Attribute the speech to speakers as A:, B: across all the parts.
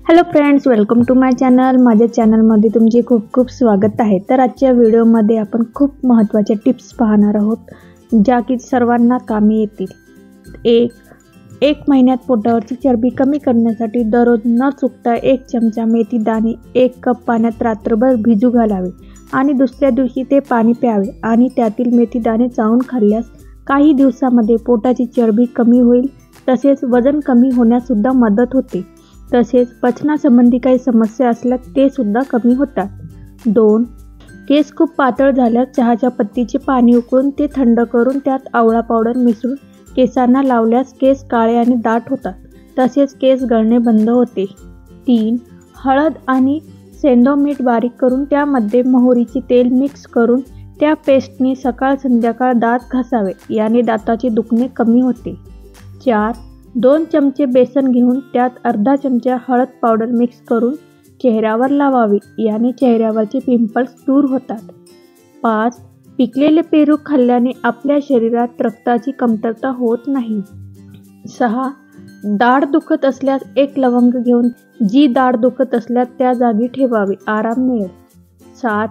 A: Hello friends, welcome to my channel. माझ्या चॅनलमध्ये तुमचे खूप खूप स्वागत आहे. तर आजच्या व्हिडिओमध्ये आपण खूप महत्त्वाच्या टिप्स पाहणार आहोत, ज्या की सर्वांना कामी येतील. एक महिन्यात पोटावरची चरबी कमी करण्यासाठी दररोज न चुकता 1 चमचा मेथी दाणे 1 कप पाण्यात रात्रभर भिजू घालावे आणि दुसऱ्या दिवशी ते पाणी प्यावे आणि त्यातील मेथी दाणे चावून खाल्ल्यास काही दिवसामध्ये पोटाची चरबी कमी होईल. तसेच वजन कमी होण्यासुद्धा मदत होते. तसेच पचनासंबंधी काही समस्या असल्यास ते सुद्धा कमी होतात. 2. केस खूप पातळ झाल्यास चहाच्या पत्तीचे पाणी उकळून ते थंड करून त्यात आवळा पावडर मिसळून केसांना लावल्यास केस काळे आणि दाट होतात. तसेच केस गळणे बंद होते. 3. हळद आणि सेंधव मीठ बारीक करून त्यामध्ये मोहरीचे तेल मिक्स करून त्या पेस्टने सकाळ संध्याकाळ दात घासावे. याने दाताचे दुखणे कमी होते. 4. 2 चमचे बेसन घेऊन त्यात अर्धा चमचा हळद पावडर मिक्स करून चेहऱ्यावर लावावी. याने चेहऱ्यावरचे पिंपल्स दूर होतात. 5. पिकलेले पेरू खाल्ल्याने आपल्या शरीरात रक्ताची कमतरता होत नाही. 6. दाढ दुखत असल्यास 1 लवंग घेऊन जी दाढ दुखत असल्यास त्या जागी ठेवावी, आराम मिळेल. 7.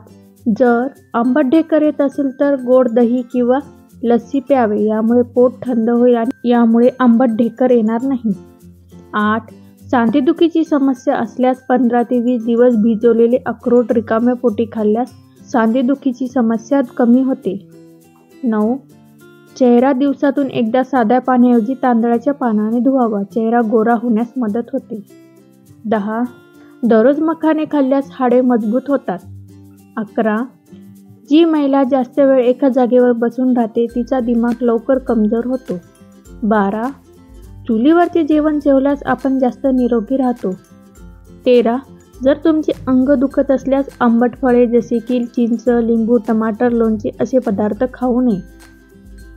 A: जर आंबट ढेकर येत असेल तर गोड दही किंवा लस्सी प्यावे. यामुळे पोट थंड होईल आणि यामुळे आंबट ढेकर येणार नाही. 8. सांधेदुखीची समस्या असल्यास 15 ते 20 दिवस भिजवलेले अक्रोड रिकाम्या पोटी खाल्ल्यास सांधेदुखीची समस्या कमी होते. 9. चेहरा दिवसातून एकदा साध्या पाण्याऐवजी तांदळाच्या पानाने धुवावा. चेहरा गोरा होण्यास मदत होते. 10. दररोज मखाणे खाल्ल्यास हाडे मजबूत होतात. 11. जी महिला जास्त वेळ एका जागेवर बसून राहते तिचा दिमाग लवकर कमजोर होतो. 12. चुलीवरचे जेवण जेवल्यास आपण जास्त निरोगी राहतो. 13. जर तुमचे अंग दुखत असल्यास आंबट फळे जसे की चिंच, लिंबू, टमाटर, लोणचे असे पदार्थ खाऊ नये.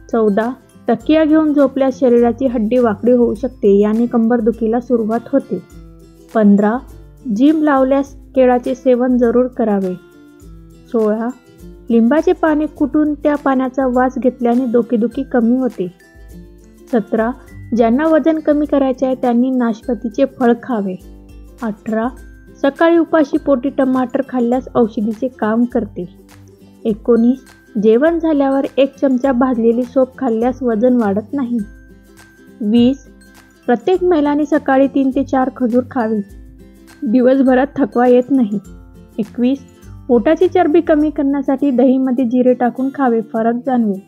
A: 14. तकिया घेऊन झोपल्यास शरीराची हड्डी वाकडी होऊ शकते. याने कंबरदुखीला सुरुवात होते. 15. जिम लावल्यास केळाचे सेवन जरूर करावे. 16. लिंबाचे पाणी कुटून त्या पाण्याचा वास घेतल्याने डोकेदुखी कमी होते. 17. ज्यांना वजन कमी करायचे आहे त्यांनी नाशपातीचे फळ खावे. 18. सकाळी उपाशी पोटी टमाटर खाल्ल्यास औषधीचे काम करते. 19. जेवण झाल्यावर 1 चमचा भाजलेली सोप खाल्ल्यास वजन वाढत नाही. 20. प्रत्येक महिलांनी सकाळी 3 ते 4 खजूर खावे. दिवसभरात थकवा येत नाही. 21. पोटाची चरबी कमी करण्यासाठी दहीमध्ये जिरे टाकून खावे, फरक जाणवेल.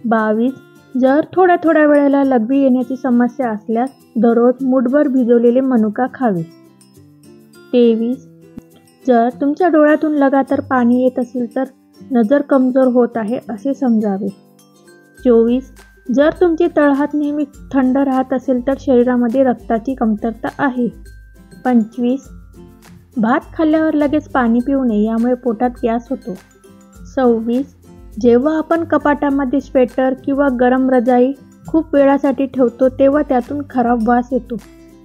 A: 22. जर थोड्या वेळेला लघवी येण्याची समस्या असल्यास दररोज मूठभर भिजवलेले मनुका खावे. 23. जर तुमच्या डोळ्यातून लगातार पाणी येत असेल तर नजर कमजोर होत आहे असे समजावे. 24. जर तुमचे तळहात नेहमी थंड राहत असेल तर शरीरामध्ये रक्ताची कमतरता आहे. 25. भात खाल्ल्यावर लगेच पाणी पिऊ नये, यामुळे पोटात गॅस होतो. 26. जेव्हा आपण कपाटामध्ये स्वेटर किंवा गरम रजाई खूप वेळासाठी ठेवतो तेव्हा त्यातून खराब वास येतो.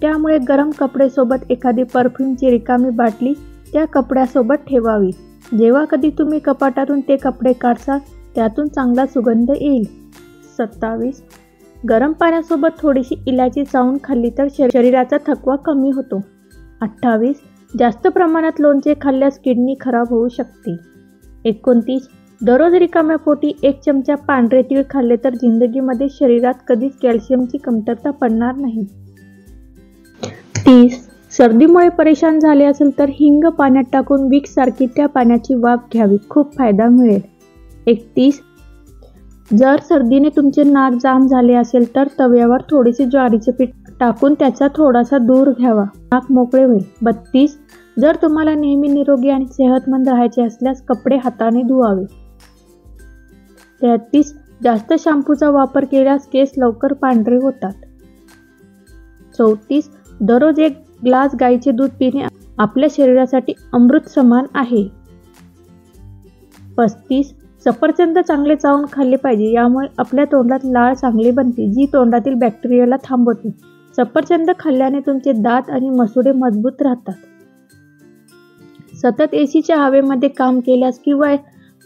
A: त्यामुळे गरम कपडेसोबत एखादी परफ्यूमची रिकामी बाटली त्या कपड्यासोबत ठेवावी. जेव्हा कधी तुम्ही कपाटातून ते कपडे काढसाल त्यातून चांगला सुगंध येईल. 27. गरम पाण्यासोबत थोडीशी इलायची चावून खाल्ली तर शरीराचा थकवा कमी होतो. 28. जास्त प्रमाणात लोणचे खाल्ल्यास किडनी खराब होऊ शकते. 29. दररोज रिकाम्या पोटी 1 चमचा पांढरे तीळ खाल्ले तर जिंदगीमध्ये शरीरात कधीच कॅल्शियमची कमतरता पडणार नाही. 30. सर्दीमुळे परेशान झाले असेल तर हिंग पाण्यात टाकून विक्स सारखी त्या पाण्याची वाफ घ्यावी, खूप फायदा मिळेल. 31. जर सर्दीने तुमचे नाक जाम झाले असेल तर तव्यावर थोडेसे ज्वारीचे पीठ टाकून त्याचा थोडासा धूर घ्यावा, नाक मोकळे होईल. 32. जर तुम्हाला नेहमी निरोगी आणि सेहतमंद राहायचे असल्यास कपडे हाताने धुवावे. 33. जास्त शॅम्पूचा वापर केल्यास केस लवकर पांढरे होतात. 34. दररोज 1 ग्लास गाईचे दूध पिणे आपल्या शरीरासाठी अमृत समान आहे. 35. सफरचंद चांगले चावून खाल्ले पाहिजे, यामुळे आपल्या तोंडात लाळ चांगली बनते जी तोंडातील बॅक्टेरियाला थांबवते. सफरचंद खाल्ल्याने तुमचे दात आणि मसुडे मजबूत राहतात. सतत एसीच्या हवेमध्ये काम केल्यास किंवा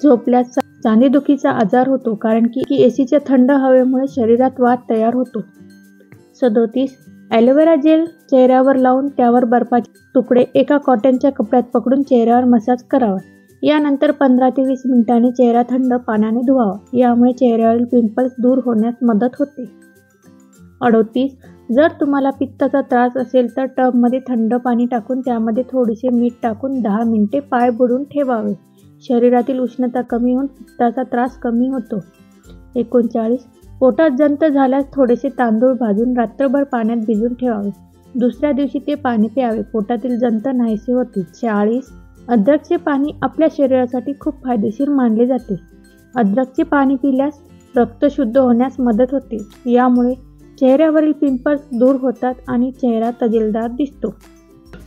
A: झोपल्यास सांधेदुखीचा आजार होतो, कारण की एसीच्या थंड हवेमुळे शरीरात वात तयार होतो. 37. ॲलोवेरा जेल चेहऱ्यावर लावून त्यावर बर्फाचे तुकडे एका कॉटनच्या कपड्यात पकडून चेहऱ्यावर मसाज करावा. यानंतर 15 ते 20 मिनिटांनी चेहरा थंड पाण्याने धुवावा. यामुळे चेहऱ्यावरील पिंपल्स दूर होण्यास मदत होते. 38. जर तुम्हाला पित्ताचा त्रास असेल तर टबमध्ये थंड पाणी टाकून त्यामध्ये थोडेसे मीठ टाकून 10 मिनिटे पाय बुडवून ठेवावे. शरीरातील उष्णता कमी होऊन पित्ताचा त्रास कमी होतो. 39. पोटात जंत झाल्यास थोडेसे तांदूळ भाजून रात्रभर पाण्यात भिजवून ठेवावे. दुसऱ्या दिवशी ते पाणी प्यावे. पोटातील जंत नाहीसे होते. 40. अद्रकचे पाणी आपल्या शरीरासाठी खूप फायदेशीर मानले जाते. अद्रकचे पाणी पिल्यास रक्त शुद्ध होण्यास मदत होते. यामुळे चेहऱ्यावरील पिंपल्स दूर होतात आणि चेहरा तजेलदार दिसतो.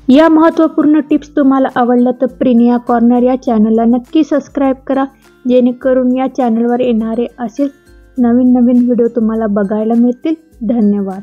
A: या महत्त्वपूर्ण टिप्स तुम्हाला आवडल्या तर प्रिनिया कॉर्नर या चॅनलला नक्की सबस्क्राईब करा, जेणेकरून या चॅनलवर येणारे असेच नवीन व्हिडिओ तुम्हाला बघायला मिळतील. धन्यवाद.